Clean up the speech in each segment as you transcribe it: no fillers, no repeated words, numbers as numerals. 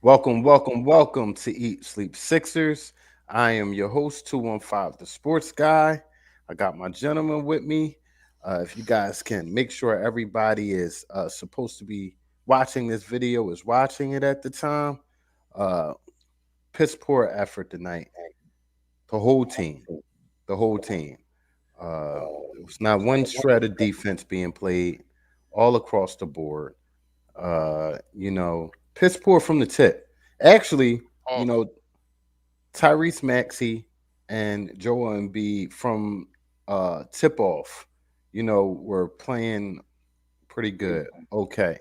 Welcome to Eat Sleep Sixers. I am your host, 215, the sports guy. I got my gentleman with me. If you guys can make sure everybody is supposed to be watching this video is watching it at the time. Uh, Piss poor effort tonight. The whole team. The whole team. It was not one shred of defense being played all across the board. Piss poor from the tip. Actually, you All know, Tyrese Maxey and Joel Embiid from tip off, were playing pretty good. Okay.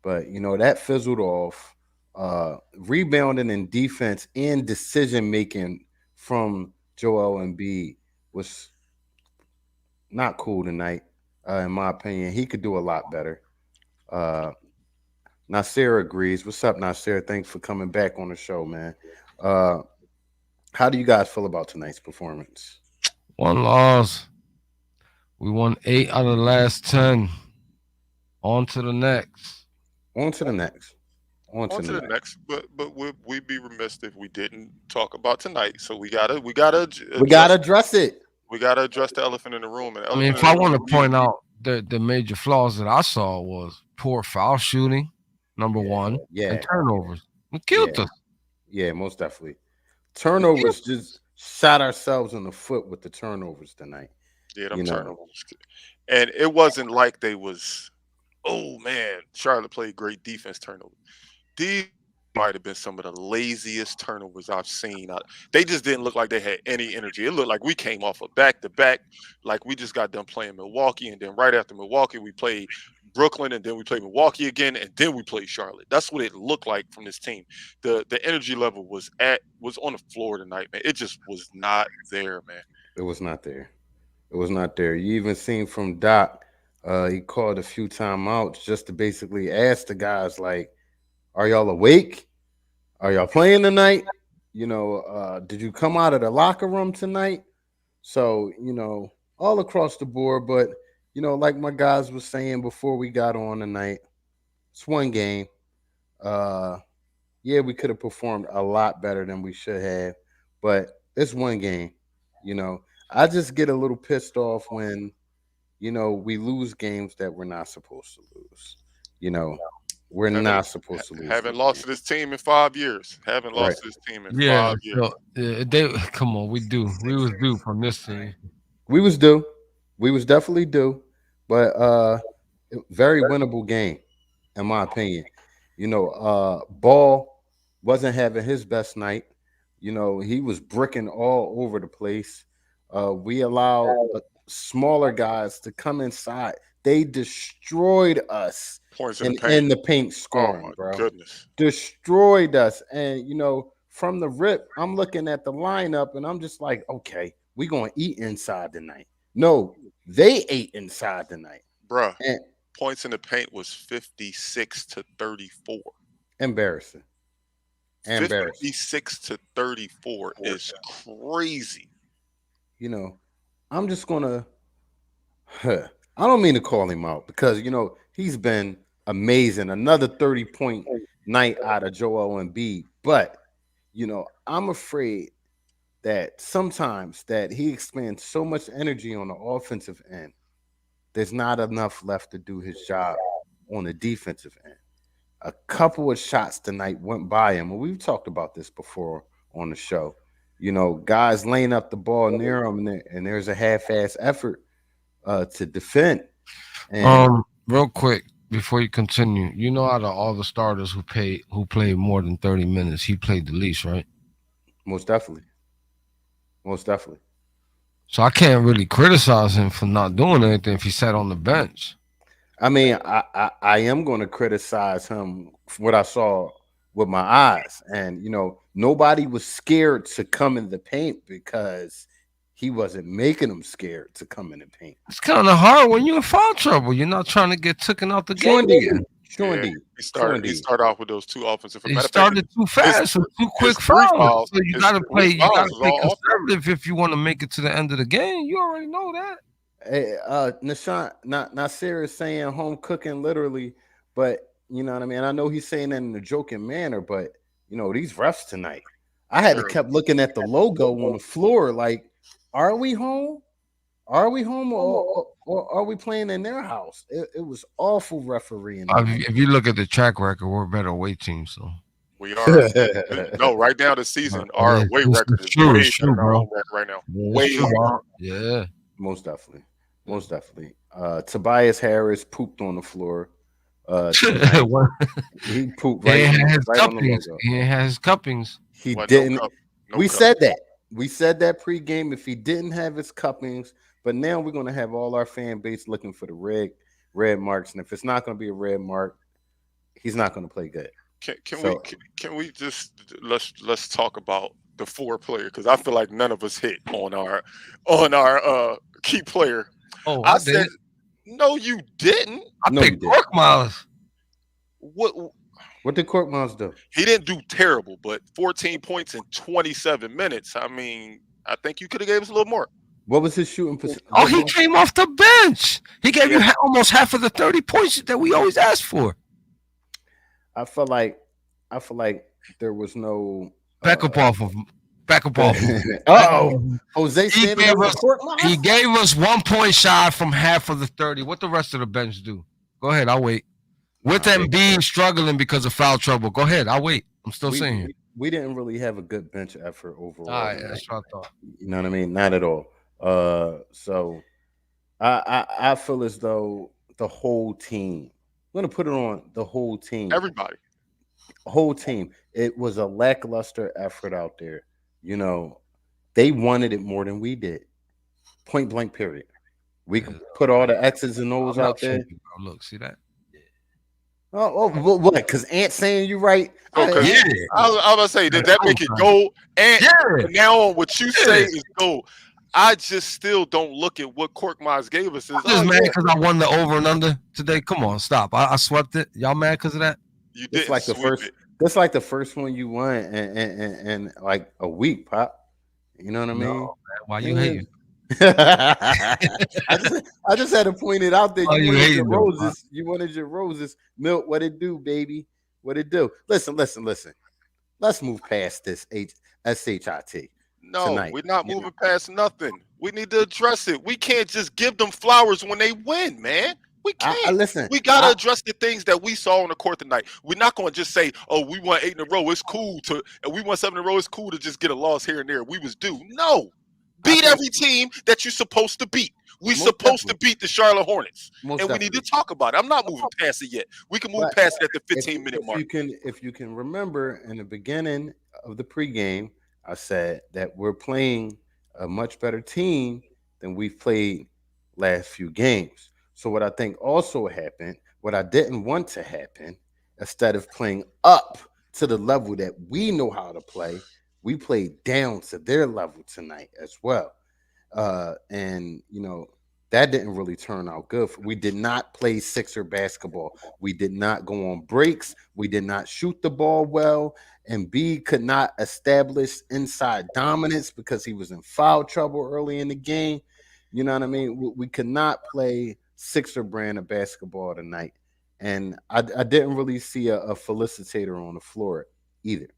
But that fizzled off. Rebounding and defense and decision making from Joel Embiid was not cool tonight, in my opinion. He could do a lot better. Uh, Nasir agrees. What's up, Nasir? Thanks for coming back on the show, man. Uh, how do you guys feel about tonight's performance? One loss. We won 8 out of the last 10. On to the next. On to the next. On to on the to the next. next, but we'd be remiss if we didn't talk about tonight. So we gotta We gotta address address it. the elephant in the room. And the I mean, elephant if in the I room want for to me, point out the major flaws that I saw was poor foul shooting, number Yeah, one, and yeah, turnovers. It killed yeah, us. yeah. Most definitely. It killed Turnovers just us. shot ourselves in the foot with the turnovers tonight. yeah, them You know, turnovers, and it wasn't like they was. Oh man, Charlotte played great defense turnover. These might have been some of the laziest turnovers I've seen. They just didn't look like they had any energy. It looked like we came off a back to back, like we just got done playing Milwaukee, and then right after Milwaukee, we played Brooklyn, and then we played Milwaukee again, and then we played Charlotte. That's what it looked like from this team. The energy level was on the floor tonight, man. It just was not there, man. it was not there. It was not there. You even seen from Doc, he called a few timeouts just to basically ask the guys, like, are y'all awake? Are y'all playing tonight? Did you come out of the locker room tonight? So, all across the board, but like my guys was saying before we got on tonight, it's one game. Uh yeah, we could have performed a lot better than we should have, but it's one game. You know, I just get a little pissed off when, we lose games that we're not supposed to lose. You know, we're Haven't not supposed to lose haven't those lost games. to this team in 5 years. Haven't Right. lost to this team in Yeah, 5 years. so they come on. We was due from this team. We was due. We was definitely due, but very winnable game in my opinion. Ball wasn't having his best night. He was bricking all over the place. We allowed smaller guys to come inside. They destroyed us Points in the paint. in the paint Oh scoring, my bro. goodness. Destroyed us. And from the rip, I'm looking at the lineup and I'm just like, okay, we gonna eat inside tonight. No, they ate inside tonight. Bruh, And points in the paint was 56 to 34. embarrassing. Embarrassing. 56 to 34 is crazy. You know, I'm just gonna I don't mean to call him out because he's been amazing. Another 30-point night out of Joel Embiid. But I'm afraid that sometimes that he expends so much energy on the offensive end, there's not enough left to do his job on the defensive end. A couple of shots tonight went by him, and we've talked about this before on the show. Guys laying up the ball near him, and there's a half-ass effort to defend. And Real quick before you continue, out of all the starters who played more than 30 minutes, he played the least, right? most definitely, most definitely, So I can't really criticize him for not doing anything if he sat on the bench. I mean, I am going to criticize him for what I saw with my eyes, and nobody was scared to come in the paint because he wasn't making them scared to come in the paint. It's kind of hard when you're in foul trouble. You're not trying to get taken out the True game indeed, again. true Yeah, indeed, he true started. He indeed. started off with those two offensive. He Matter of fact, started too his fast and too his quick three fouls. fouls, So you his gotta three play. You fouls gotta was play all offense. conservative if you want to make it to the end of the game. You already know that. Hey, Nashawn, not serious saying home cooking literally, but you know what I mean. I know he's saying that in a joking manner, but these refs tonight. I had to Terrible. kept looking at the logo on the floor, like, are we home? Are we home, or are we playing in their house? It was awful refereeing tonight. If you look at the track record, we're a better away team. So We are. No, right now this season, our away record is it's way better true, than our bro. home record right now. Yeah, it's true, Way better. bro. Yeah. Most definitely, most definitely. Tobias Harris pooped on the floor tonight. What? He pooped He right ain't on had his right on the cuppings. logo. He ain't had his cuppings. He What? No didn't. cup. No We cup. said that. We said that pregame if he didn't have his cuppings, but now we're gonna have all our fan base looking for the red marks, and if it's not gonna be a red mark, he's not gonna play good. Can we So can we just let's talk about the four player because I feel like none of us hit on our key player. Oh, I I said did. no, you didn't. I no, you picked did. Korkmaz. What What did Court Miles do? he didn't do terrible, but 14 points in 27 minutes. I mean, I think you could have gave us a little more. What was his shooting percent? Oh, he came off the bench. He gave Yeah, you almost half of the 30 points that we always ask for. I feel like there was no. Back up off of him. Back up off of him. Back up off Oh, of him. Jose He standing gave over us Court he Miles. gave us 1 point shy from half of the 30. What the rest of the bench do? Go ahead, I'll wait. With Nah, them being struggling because of foul trouble. Go ahead, I'll wait. I'm still we saying here. we didn't really have a good bench effort All overall right, tonight. that's what I thought. You know what I mean? Not at all. So I feel as though the whole team. I'm gonna put it on the whole team. everybody. Whole team. It was a lackluster effort out there. You know, they wanted it more than we did. Point blank. Period. We Yeah, could put all the yeah. X's and O's I'm not out there. tripping, bro. Look, see that? What? Because Ant saying you right. So, because Yeah. I was gonna say, did that make it Yeah. gold? And Yeah. now on what you say Yeah. is gold. I just still don't look at what Cork Miles gave us. Is I'm just mad yeah, because I won the over and under today. Come on, stop. I swept it. Y'all mad because of that? you That's didn't like the sweep first. it. That's like the first one you won, and like a week, pop. You know what I No, mean? man. Why you Yeah. hating? I just had to point it out there. Why You you wanted your hating though, Pop? roses. You wanted your roses. Milt, what it do, baby? What it do? Listen. Let's move past this shit No, tonight. we're not You know, moving past nothing. We need to address it. We can't just give them flowers when they win, man. We I can't. listen. We gotta address the things that we saw on the court tonight. We're not going to just say, "Oh, we won 8 in a row. It's cool to," and we won 7 in a row. It's cool to just get a loss here and there. We was due. No, I beat think every team that you're supposed to beat. We most supposed to definitely, beat the Charlotte Hornets, most and we need to definitely. talk about it. I'm not moving past it yet. We can move But past it at the if 15-minute mark. if you can remember in the beginning of the pregame, I said that we're playing a much better team than we've played last few games. So what I think also happened, what I didn't want to happen, instead of playing up to the level that we know how to play, we played down to their level tonight as well. And that didn't really turn out good. We did not play Sixer basketball. We did not go on breaks. We did not shoot the ball well. And B could not establish inside dominance because he was in foul trouble early in the game. You know what I mean? We could not play Sixer brand of basketball tonight. And I didn't really see a felicitator on the floor either.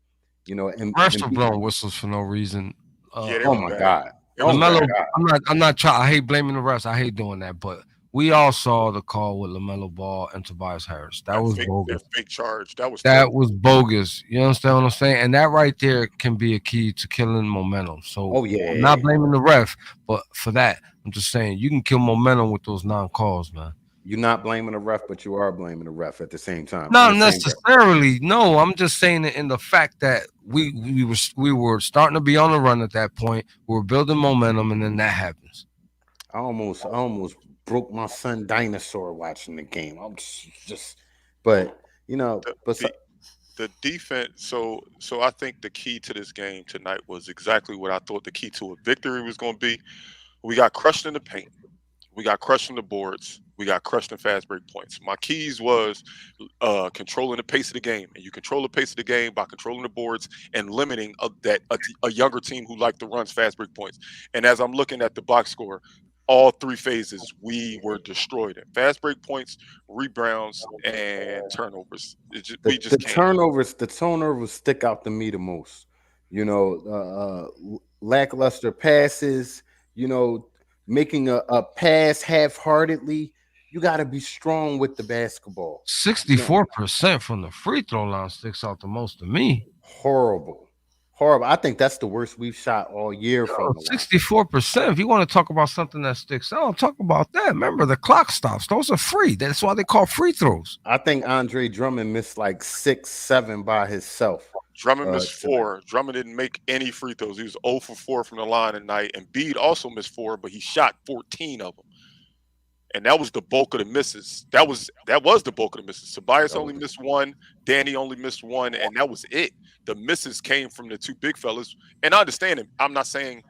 Refs And are B, blowing whistles for no reason. Yeah, they oh was my bad. God. It Oh was my Lamelo, bad. God. I'm not trying. I hate blaming the refs. I hate doing that. But we all saw the call with Lamelo Ball and Tobias Harris. That was That bogus. fake charge. That was That terrible. was bogus. You understand what I'm saying? And that right there can be a key to killing momentum. So Oh I'm yeah. not blaming the ref, but for that, I'm just saying you can kill momentum with those non-calls, man. You're not blaming the ref, but you are blaming the ref at the same time. In Not the same breath. necessarily. No, I'm just saying it in the fact that we were starting to be on the run at that point. We were building momentum, and then that happens. I almost broke my son dinosaur watching the game. I'm just but The, but the the defense. So I think the key to this game tonight was exactly what I thought the key to a victory was going to be. We got crushed in the paint. We got crushed on the boards. We got crushed in fast break points. My keys was controlling the pace of the game, and you control the pace of the game by controlling the boards and limiting a younger team who like to runs fast break points. And as I'm looking at the box score, all three phases we were destroyed in. Fast break points, rebounds, and turnovers. We The just can't. turnovers stick out to me the most. Lackluster passes. You know, making a pass half-heartedly. You got to be strong with the basketball. You know, 64% from the free throw line sticks out the most to me. horrible, horrible. I think that's the worst we've shot all year Yo, from the line. 64%. If you want to talk about something that sticks out, talk about that. Remember, the clock stops. Those are free. That's why they call free throws. I think Andre Drummond missed like 6, 7 by himself Drummond missed tonight. four. Drummond didn't make any free throws. He was 0 for 4 from the line tonight. And Bede also missed four, but he shot 14 of them. And that was the bulk of the misses. That was the bulk of the misses. Tobias That only was missed one. Danny only missed one, and that was it. The misses came from the two big fellas. And I understand it. I'm not saying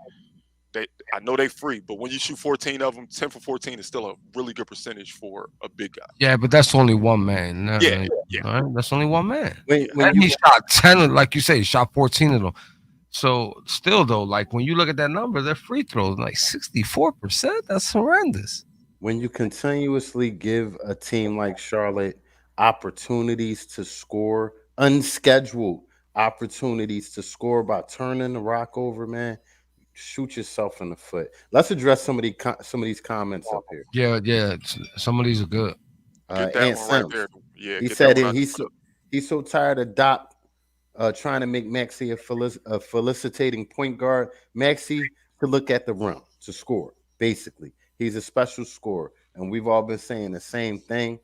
they. I know they free, but when you shoot 14 of them, 10 for 14 is still a really good percentage for a big guy. Yeah, but that's only one man. Yeah, yeah, All right? That's only one man. when And you he shot 10, like you say, he shot 14 of them. So still though, like when you look at that number, their free throws like 64%. That's horrendous. when you continuously give a team like Charlotte opportunities to score, unscheduled opportunities to score by turning the rock over, man, shoot yourself in the foot. Let's address some of these comments up here. Yeah, yeah. Some of these are good. get that Ant one right there. Sims, Yeah, he get that said one it, out the clip. he's so tired of Doc trying to make Maxi a felicitating point guard. Maxi to look at the rim to score. Basically, he's a special scorer, and we've all been saying the same thing.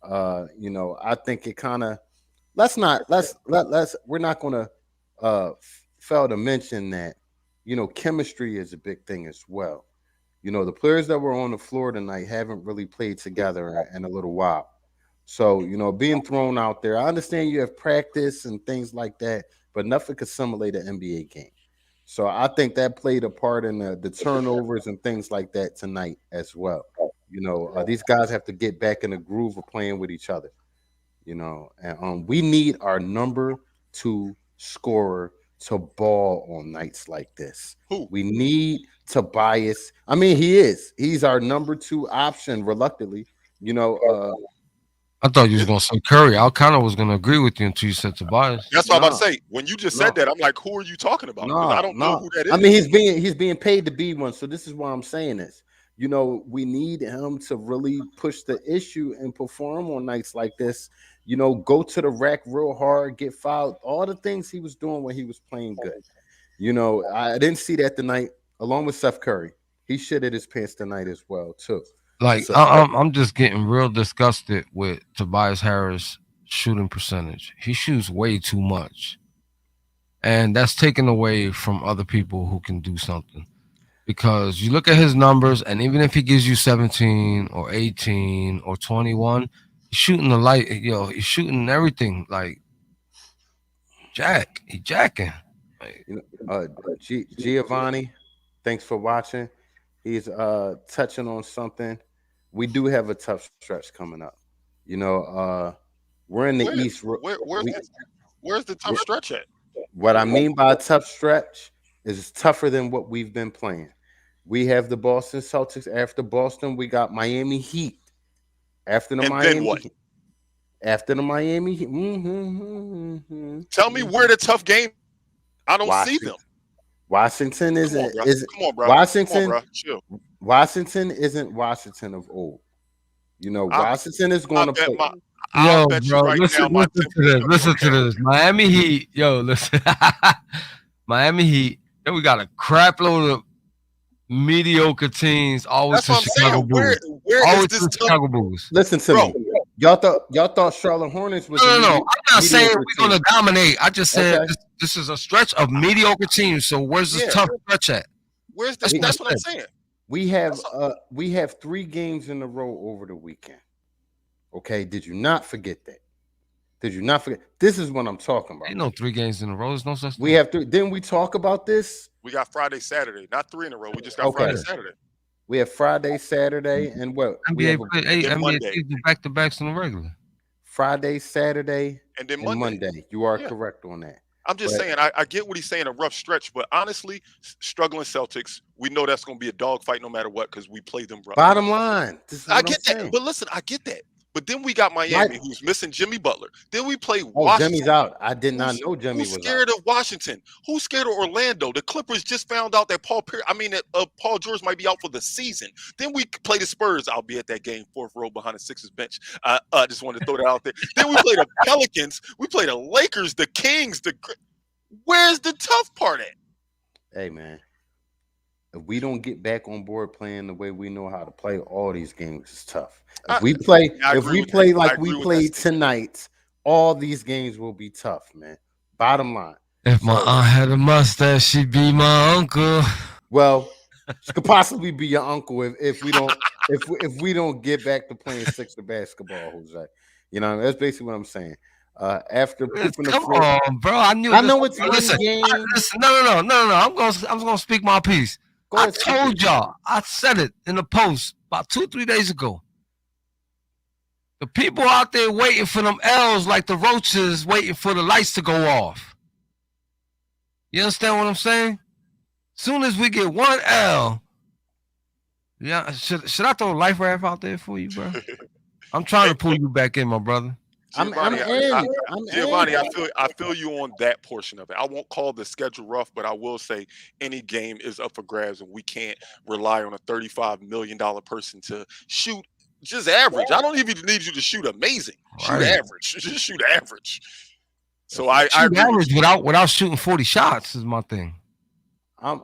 I think it kind of let's not let's we're not going to fail to mention that chemistry is a big thing as well. The players that were on the floor tonight haven't really played together in a little while. So, being thrown out there, I understand you have practice and things like that, but nothing could simulate an NBA game. So I think that played a part in the turnovers and things like that tonight as well. These guys have to get back in the groove of playing with each other. And we need our number two scorer to ball on nights like this. Who? We need Tobias. I mean, he is. He's our number two option. Reluctantly, you know. I thought you was It, gonna say Curry. I kind of was gonna agree with you until you said Tobias. that's what I'm about to No, say. When you just said no, that, I'm like, who are you talking about? Because I no, don't know no. who that I mean, is. he's being paid to be one. So this is why I'm saying this. We need him to really push the issue and perform on nights like this. Go to the rack real hard, get fouled, all the things he was doing when he was playing good. I didn't see that tonight, along with Seth Curry. He shitted his pants tonight as well, too. Like So I'm just getting real disgusted with Tobias Harris shooting percentage. He shoots way too much, and that's taken away from other people who can do something. Because you look at his numbers, and even if he gives you 17 or 18 or 21, he's shooting the light. He's shooting everything like He jacking. Like, you know, Giovanni, thanks for watching. He's touching on something. We do have a tough stretch coming up. You know, we're in the Where, East. where's We, where's the tough stretch at? what I mean by a tough stretch is it's tougher than what we've been playing. We have the Boston Celtics. After Boston, we got Miami Heat. After the And then Miami what? Heat. After the Miami Heat. Tell me where the tough game. I don't see them. Washington. Washington Come on, isn't bro. is Come on, bro. Come on, Washington. bro. Chill. Washington isn't Washington of old. I Washington is I going to bet play. my. I'll yo, bet you bro, right listen, now my listen to temperature this. gonna be Listen to okay. this. Miami Heat, yo, listen. Miami Heat. Then we got a crap load of mediocre teams. Always That's to what I'm Chicago saying. Where Bulls. where is Always this to tough, Chicago Bulls. Listen to bro? me. Y'all thought Charlotte Hornets was No, a no, no. I'm not saying mediocre we're team. gonna dominate. I just said Okay. this is a stretch of mediocre teams. So where's this Yeah. tough stretch at? Where's the? That's what I That's what I'm said. saying. We have That's all. we have 3 games in a row over the weekend. Okay, did you not forget that? Did you not forget? This is what I'm talking about. Ain't no 3 games in a row. There's no such We thing. have 3. Didn't we talk about this? We got Friday, Saturday, not three in a row. We just got Okay, Friday, Yeah. Saturday, we have Friday, Saturday, and what? We NBA have a play and then NBA Monday, teams do back to backs in the regular. Friday, Saturday, and then and Monday. Monday. You are Yeah. correct on that. I'm just But saying, I get what he's saying, a rough stretch, but honestly, struggling Celtics, we know that's going to be a dogfight no matter what because we play them rough. bottom line, this is I what I'm get that, saying. but listen, I get that. But then we got Right? Miami, who's missing Jimmy Butler. Then we play Oh, Jimmy's Washington, out. I did not who's know Jimmy who's was out. scared of Washington, who's scared of Orlando. The Clippers just found out that Paul George might be out for the season. Then we play the Spurs. I'll be at that game, fourth row behind the Sixers bench. I just wanted to throw that out there. Then we play the Pelicans. We play the Lakers, the Kings. Where's the tough part at? Hey man, if we don't get back on board playing the way we know how to play, all these games is tough. I, I If agree we with that. play I like we agree with that played statement. tonight, all these games will be tough, man. Bottom line. If my So, aunt had a mustache, she'd be my uncle. well, she could possibly be your uncle if we don't if we don't get back to playing Sixer basketball, Jose. You know, that's basically what I'm saying. After pooping the Come floor, on, bro. I knew I this. know it's one Listen, game. listen. No. I'm gonna speak my piece. Go I ahead, speak it. told y'all. I said it in the post about 2-3 days ago. The people out there waiting for them L's like the roaches waiting for the lights to go off. You understand what I'm saying? Soon as we get one L, yeah, should I throw a life raft out there for you, bro? I'm trying Hey, to pull you back in, my brother. I'm Giovanni, in. I'm Giovanni, in. I feel you on that portion of it. I won't call the schedule rough, but I will say any game is up for grabs, and we can't rely on a $35 million person to shoot just average. I don't even need you to shoot amazing. Shoot Right. average. Just shoot average. So Listen, I Shoot agree with average you. without shooting 40 shots is my thing. I'm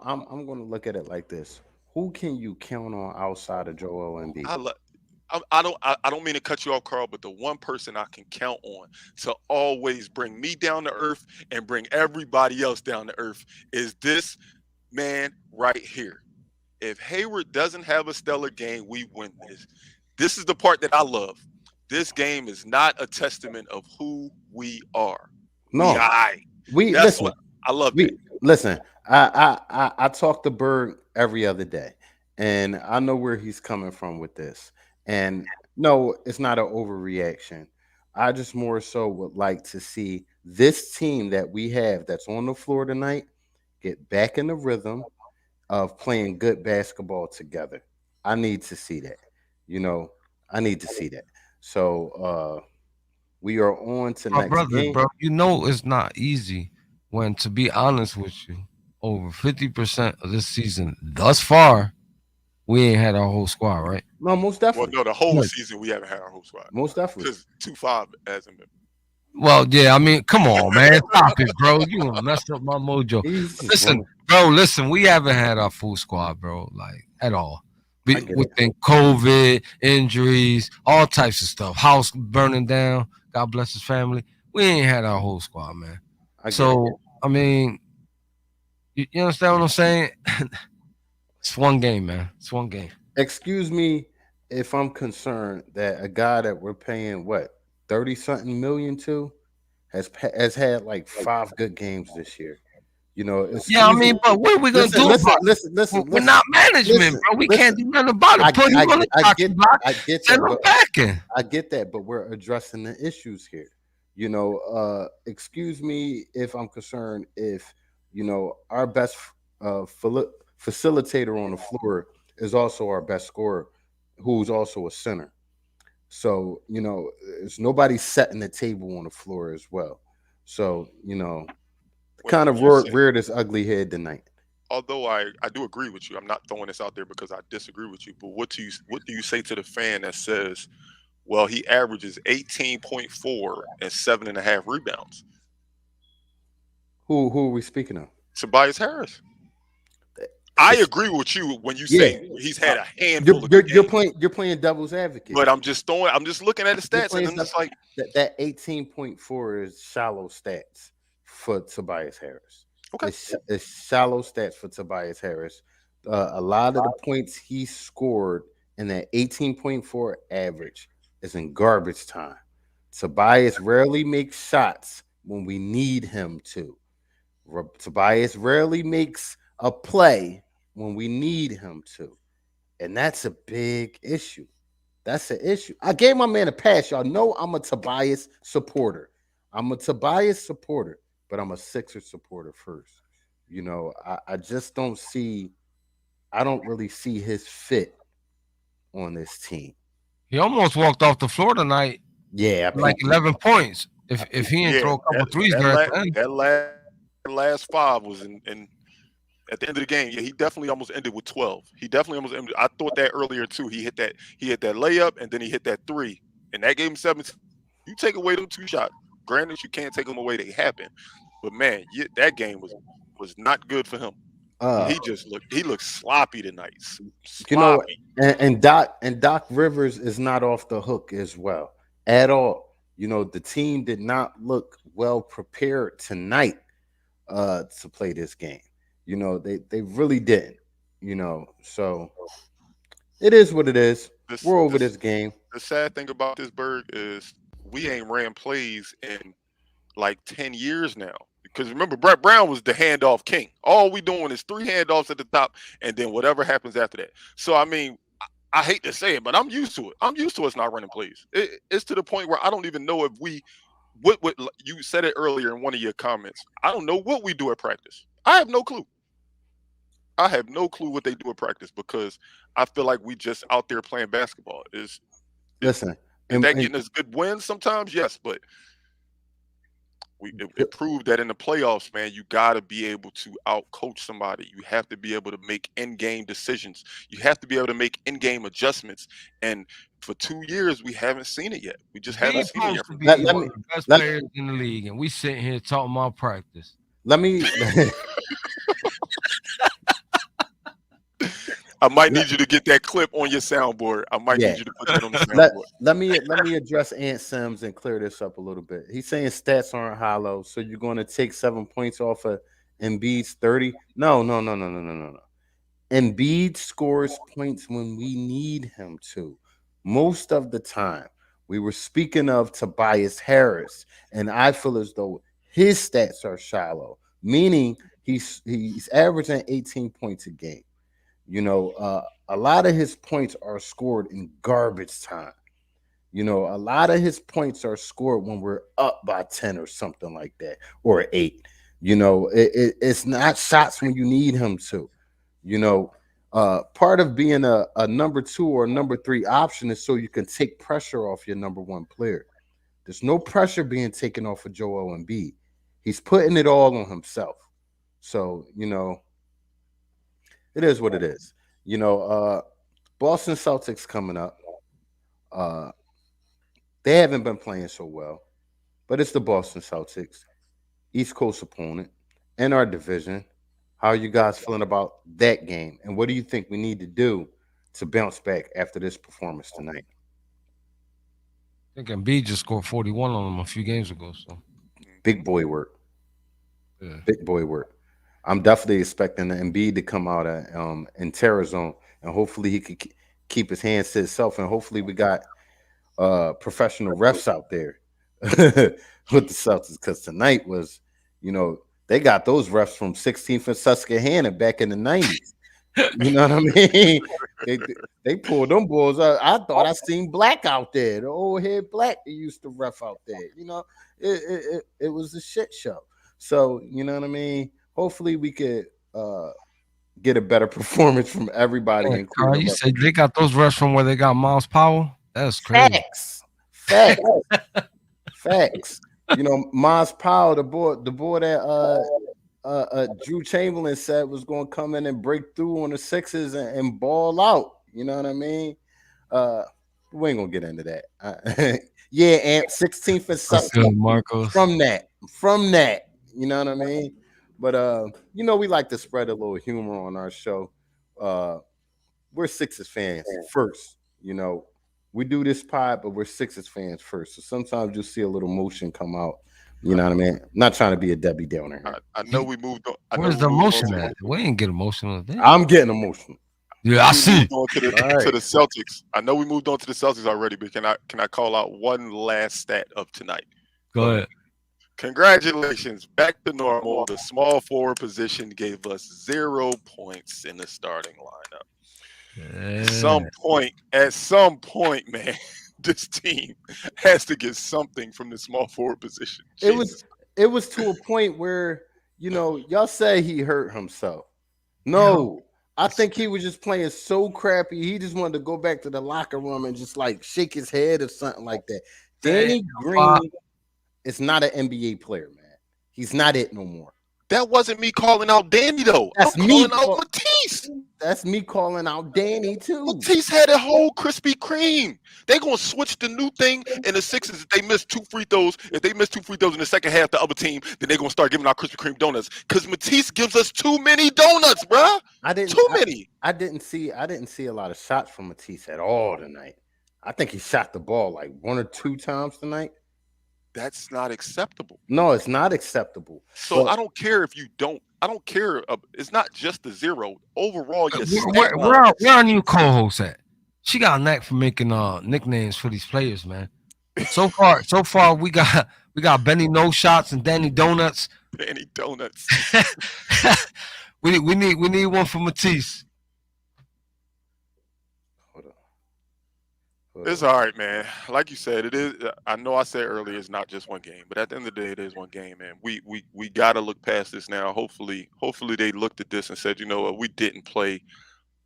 going to look at it like this. Who can you count on outside of Joel Embiid? I love. I don't mean to cut you off, Carl, but the one person I can count on to always bring me down to earth and bring everybody else down to earth is this man right here. If Hayward doesn't have a stellar game, we win this. This is the part that I love. This game is not a testament of who we are. We No, I. we That's listen. what I love We that. listen. I talk to Berg every other day, and I know where he's coming from with this. And no, it's not an overreaction. I just more so would like to see this team that we have that's on the floor tonight get back in the rhythm of playing good basketball together. I need to see that. You know, I need to see that. So we are on to My next brother, game. bro, you know it's not easy when, to be honest with you, over 50% of this season thus far, we ain't had our whole squad, right? No, most Well, definitely. no, the whole Right. season we haven't had our whole squad Most definitely. because 2-5 hasn't been. Well, yeah, I mean, come on, man. Stop it, bro. You gonna mess up my mojo. He's just Listen, running. bro, listen, we haven't had our full squad, bro, like at all. I get it. Within COVID, injuries, all types of stuff. House burning down. God bless his family. We ain't had our whole squad, man. I get it. So, I mean, you understand what I'm saying? It's one game, man. It's one game. Excuse me if I'm concerned that a guy that we're paying what 30 something million to has had like 5 good games this year. You know, Yeah, I excuse me. mean, but what are we gonna Listen, do listen, about it? listen, listen, We're listen, not management, listen, bro. We can't listen. do nothing about it. Put him on the chopping block, I get send that, him but back in. I get that, but we're addressing the issues here. You know, excuse me if I'm concerned if our best facilitator on the floor is also our best scorer, who's also a center. So it's nobody setting the table on the floor as well. So When kind of you say, reared its ugly head tonight. although I do agree with you, I'm not throwing this out there because I disagree with you. But what do you say to the fan that says, well, he averages 18.4 and 7.5 rebounds? Who are we speaking of? Tobias Harris. I agree with you when you Yeah, say he's had a you're handful of you're, good you're games. playing you're playing devil's advocate. But I'm just looking at the You're stats and playing I'm just like, that 18.4 is shallow stats for Tobias Harris. okay, It's shallow stats for Tobias Harris. A lot of the points he scored in that 18.4 average is in garbage time. Tobias rarely makes shots when we need him to. Tobias rarely makes a play when we need him to. And that's a big issue. That's an issue. I gave my man a pass. Y'all know I'm a Tobias supporter. I'm a Tobias supporter. but I'm a Sixers supporter first. I just don't see. I don't really see his fit on this team. He almost walked off the floor tonight, Yeah, with like 11 points. If he didn't Yeah, throw a couple that threes that there at la- the end. that last five was in at the end of the game. Yeah, he definitely almost ended with 12. He definitely almost ended. I thought that earlier too. He hit that layup and then he hit that three, and that gave him 17. You take away them two shots. Granted, you can't take them away. They happen, but man, that game was not good for him. uh, He looked sloppy tonight. you know, Sloppy. and Doc Rivers is not off the hook as well at all. The team did not look well prepared tonight to play this game. They really didn't. So it is what it is. This We're over this this game. the sad thing about this Berg is we ain't ran plays in like 10 years now. Because remember, Brett Brown was the handoff king. All we doing is three handoffs at the top, and then whatever happens after that. So I mean, I hate to say it, but I'm used to it. I'm used to us not running plays. It's to the point where I don't even know if we what you said it earlier in one of your comments. I don't know what we do at practice. I have no clue. I have no clue what they do at practice because I feel like we just out there playing basketball. Is Listen, is and, that and getting us good wins sometimes? Yes, but it proved that in the playoffs, man, you got to be able to outcoach somebody. You have to be able to make in-game decisions. You have to be able to make in-game adjustments. And for 2 years, we haven't seen it yet. We just haven't He's seen it supposed yet to from let, be Dame. let one me of the best let, players in the league, and we sitting here talking about practice. let me I might let, need you to get that clip on your soundboard. I might yeah. need you to put that on the let soundboard. let me address Ant Sims and clear this up a little bit. He's saying stats aren't hollow, so you're going to take 7 points off of Embiid's 30. No, no, no, no, no, no, no, no. Embiid scores points when we need him to. Most of the time, we were speaking of Tobias Harris, and I feel as though his stats are shallow, meaning he's averaging 18 points a game. A lot of his points are scored in garbage time. A lot of his points are scored when we're up by 10 or something like that, or 8. It's not shots when you need him to. You know, Part of being a number two or number three option is so you can take pressure off your number one player. There's no pressure being taken off of Joel Embiid. He's putting it all on himself. So, it is what it is. You know, uh, Boston Celtics coming up. Uh, they haven't been playing so well, but it's the Boston Celtics, East Coast opponent, in our division. How are you guys feeling about that game? And what do you think we need to do to bounce back after this performance tonight? I think Embiid just scored 41 on them a few games ago. So Big Hmm. boy work. yeah, Big boy work. I'm definitely expecting the Embiid to come out in terror zone, and hopefully he could keep his hands to himself, and hopefully we got professional refs out there with the Celtics because tonight was, you know, they got those refs from 16th and Susquehanna back in the 90s. You know what I mean? They they pulled them bulls out. I thought I seen Black out there, the old head Black that used to ref out there. It was a shit show. So you know what I mean. Hopefully we could get a better performance from everybody, yeah, including Carl, the you ref. said they got those refs from where they got Miles Powell. That's crazy. Facts, facts, facts. Maz Powell, the boy that Drew Chamberlain said was going to come in and break through on the Sixers and ball out. You know what I mean? Uh, we ain't gonna get into that. Yeah, Amp 16th and What's Susky good, Marcos? from that. You know what I mean? But we like to spread a little humor on our show. Uh, we're Sixers fans first. We do this pod, but we're Sixers fans first. So sometimes you'll see a little motion come out. You know what I mean? I'm not trying to be a Debbie Downer here. I know we moved on. I know Where's we the moved on emotion to the at? We ain't get emotional today. I'm getting emotional. Yeah, know I we see. moved on to the All to right. the Celtics. I know we moved on to the Celtics already, but can I call out one last stat of tonight? Go Go ahead. ahead. Congratulations, back to normal. The small forward position gave us 0 points in the starting lineup. Yeah. At some point, man, this team has to get something from the small forward position. It was Jesus. it was to a point where y'all say he hurt himself. Yo, No, I think he was just playing so crappy. He just wanted to go back to the locker room and just like shake his head or something like that. man, Danny Green is not an NBA player, man. He's not it no more. That wasn't me calling out Danny though. I'm That's me. calling out Matisse. That's me calling out Danny too. Matisse had a whole Krispy Kreme. They gonna switch the new thing in the Sixers if they miss two free throws. If they miss two free throws in the second half, the other team, then they gonna start giving out Krispy Kreme donuts. Cause Matisse gives us too many donuts, bruh. I didn't. Too many. I didn't see. I didn't see a lot of shots from Matisse at all tonight. I think he shot the ball like one or two times tonight. That's not acceptable. No, it's not acceptable. So I don't care if you don't. I don't care. It's not just the zero. Overall, your stat where our new co-host at? She got a knack for making nicknames for these players, man. So far we got Benny No Shots and Danny Donuts. Danny Donuts. we need one for Matisse. Hold on. It's all right, man. Like you said, it is. I know I said earlier it's not just one game, but at the end of the day, it is one game, man. We got to look past this now. Hopefully they looked at this and said, you know what, we didn't play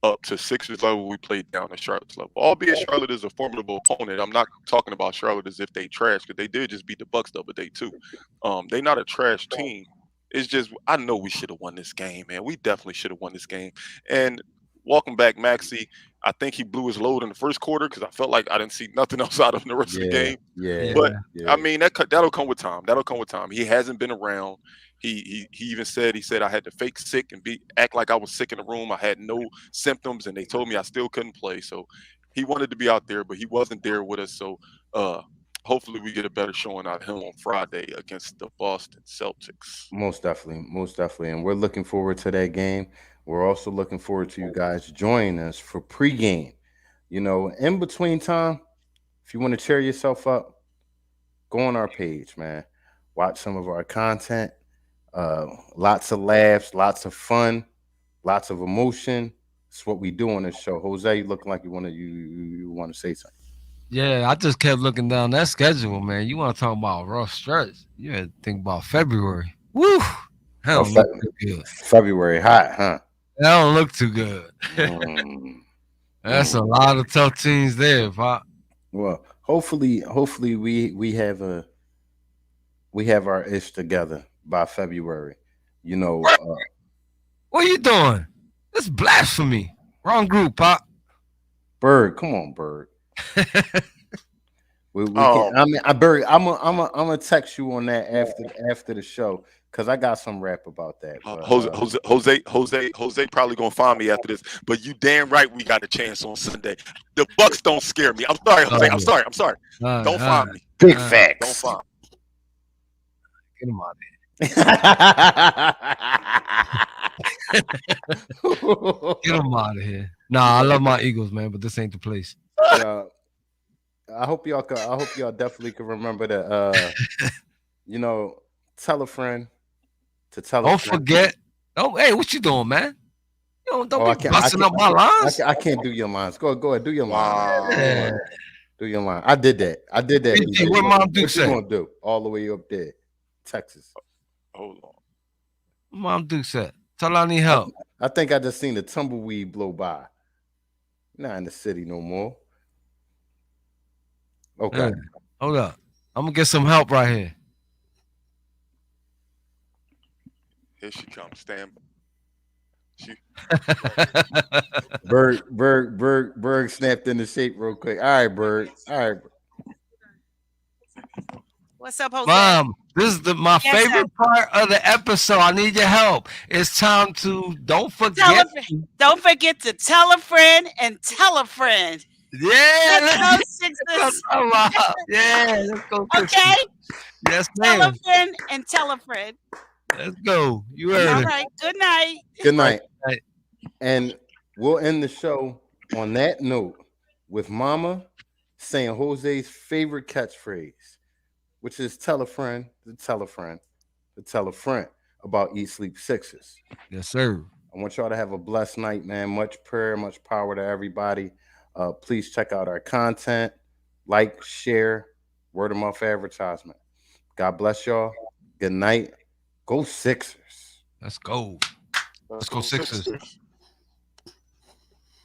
up to Sixers level. We played down to Charlotte's level. Albeit Charlotte is a formidable opponent. I'm not talking about Charlotte as if they trash, because they did just beat the Bucks the other day too. They not a trash team. It's just I know we should have won this game, man. We definitely should have won this game. And welcome back, Maxey. I think he blew his load in the first quarter because I felt like I didn't see nothing else out of him the rest of the game. Yeah. But yeah. I mean that'll come with time. That'll come with time. He hasn't been around. He even said I had to fake sick and act like I was sick in the room. I had no symptoms, and they told me I still couldn't play. So he wanted to be out there, but he wasn't there with us. So hopefully we get a better showing out of him on Friday against the Boston Celtics. Most definitely, and we're looking forward to that game. We're also looking forward to you guys joining us for pregame. In between time, if you want to cheer yourself up, go on our page, man. Watch some of our content. Lots of laughs, lots of fun, lots of emotion. It's what we do on this show. Jose, you looking like you want to say something. Yeah, I just kept looking down that schedule, man. You want to talk about rough stretch? You had to think about February. Woo! That Oh, don't look too good. February hot, huh? That don't look too good. Mm, That's a lot of tough teams there, Pop. well, hopefully we have our ish together by February. You know, What are you doing? This is blasphemy. Wrong group, Pop. Bird, come on, Bird. We can. I mean, Bird. I'm gonna text you on that after the show because I got some rap about that. But, Jose probably gonna find me after this. But you damn right we got a chance on Sunday. The Bucks don't scare me. I'm sorry, Jose. I'm sorry. Don't find me. Big Don't facts. find me. Get him out Get him out of here. Nah, I love my Eagles, man, but this ain't the place. I hope y'all definitely can remember to tell a friend to tell a Don't friend. forget. Oh, hey, what you doing, man? Don't I be can't- busting up my lines. I can't do your lines. Go ahead, do your Wow. line. Yeah. Do your line. I did that. BG, BJ. what Mom Duke What you say? gonna do? All the way up there, Texas. Hold on. Mom Duke said, tell her I need help. I think I just seen the tumbleweed blow by. Not in the city no more. Okay. Hey, hold up. I'm gonna get some help right here. Here she comes. Stand. She. Berg snapped into shape real quick. All right, Berg. All right. What's up, Jose? Mom, this is my Yes, sir. favorite part of the episode. I need your help. It's time to don't forget. Don't forget to tell a friend and tell a friend. Yeah, Let's go, Sixers. Yeah, let's go. Okay? Yes, Tell a ma'am. friend and tell a friend. Let's go. You heard All it. right. Good night. Good night. Right. And we'll end the show on that note with Mama saying Jose's favorite catchphrase, which is tell a friend to tell a friend to tell a friend about Eat Sleep Sixers. Yes, sir. I want y'all to have a blessed night, man. Much prayer, much power to everybody. Please check out our content, like, share, word of mouth advertisement. God bless y'all. Good night. Go Sixers. Let's go. Let's Let's go go Sixers. Sixers.